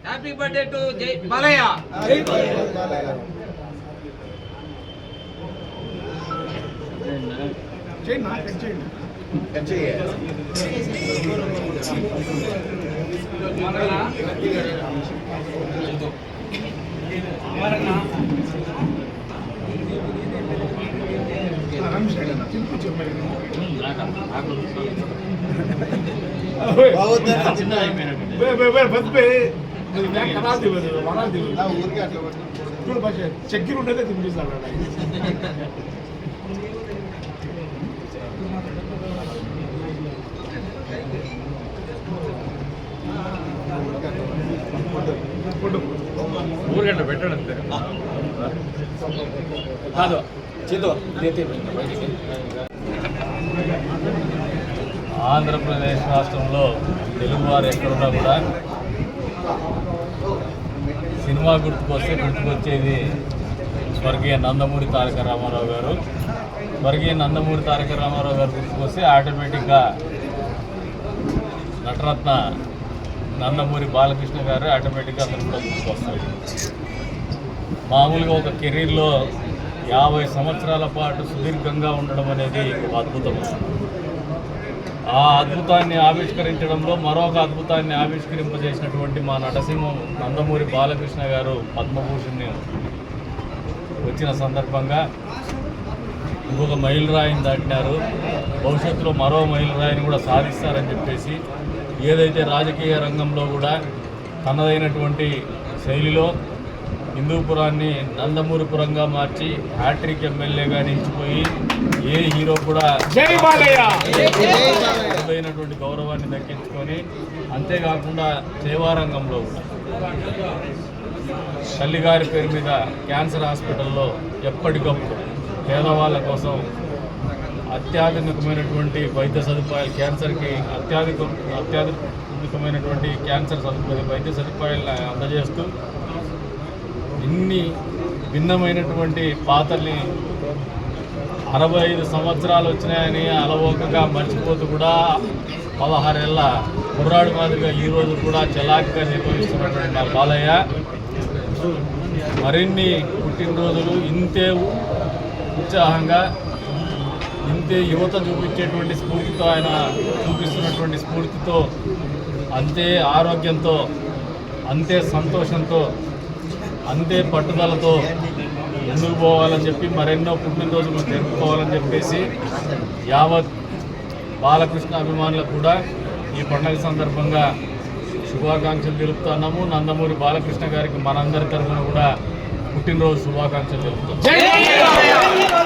Happy birthday to జై బాలయ్య. చక్కెర ఉండేదే తినిపిస్తాడు. ఊరికంట పెట్టాడు అంతే కాదు ఆంధ్రప్రదేశ్ రాష్ట్రంలో తెలుగువారు ఎక్కడున్నా కూడా సినిమా గుర్తుకొచ్చేది స్వర్గీయ నందమూరి తారక రామారావు గారు. స్వర్గీయ నందమూరి తారక రామారావు గారు గుర్తుకొస్తే ఆటోమేటిక్గా నటరత్న నందమూరి బాలకృష్ణ గారు ఆటోమేటిక్గా అందరూ కూడా గుర్తుకొస్తారు. మామూలుగా ఒక కెరీర్లో 50 సంవత్సరాల పాటు సుదీర్ఘంగా ఉండడం అనేది ఒక అద్భుతం. ఆ అద్భుతాన్ని ఆవిష్కరించడంలో మరొక అద్భుతాన్ని ఆవిష్కరింపజేసినటువంటి మా నటసింహం నందమూరి బాలకృష్ణ గారు పద్మభూషణ్ని వచ్చిన సందర్భంగా ఇంకొక మైలురాయిని దాటినారు. భవిష్యత్తులో మరో మైలురాయిని కూడా సాధిస్తారని చెప్పేసి ఏదైతే రాజకీయ రంగంలో కూడా తనదైనటువంటి శైలిలో హిందూపురాన్ని నందమూరిపురంగా మార్చి హ్యాట్రిక్ ఎమ్మెల్యేగా నిలిచిపోయి ఏ హీరో కూడా అరుదైనటువంటి గౌరవాన్ని దక్కించుకొని, అంతేకాకుండా సేవారంగంలో కూడా తల్లిగారి పేరు మీద క్యాన్సర్ హాస్పిటల్లో ఎప్పటికప్పుడు పేదవాళ్ళ కోసం అత్యాధునికమైనటువంటి వైద్య సదుపాయాలు, క్యాన్సర్కి అత్యాధునికమైనటువంటి క్యాన్సర్ వైద్య సదుపాయాలను అందజేస్తూ ఇన్ని భిన్నమైనటువంటి పాత్రల్ని 65 సంవత్సరాలు వచ్చినాయని అలవోకగా మర్చిపోతూ కూడా 16 ఏళ్ళ కుర్రాడు మాదిరిగా ఈరోజు కూడా చలాకీగా నిర్వహిస్తున్నటువంటి మా బాలయ్య మరిన్ని పుట్టినరోజులు ఇంతే ఉత్సాహంగా, ఇంతే యువత చూపించేటువంటి స్ఫూర్తితో, ఆయన చూపిస్తున్నటువంటి స్ఫూర్తితో, అంతే ఆరోగ్యంతో, అంతే సంతోషంతో, అంతే పట్టుదలతో ముందుకు పోవాలని చెప్పి మరెన్నో పుట్టినరోజులు జరుపుకోవాలని చెప్పేసి యావత్ బాలకృష్ణ అభిమానులకు కూడా ఈ పండుగ సందర్భంగా శుభాకాంక్షలు తెలుపుతున్నాము. నందమూరి బాలకృష్ణ గారికి మనందరి తరఫున కూడా పుట్టినరోజు శుభాకాంక్షలు తెలుపుతున్నాము.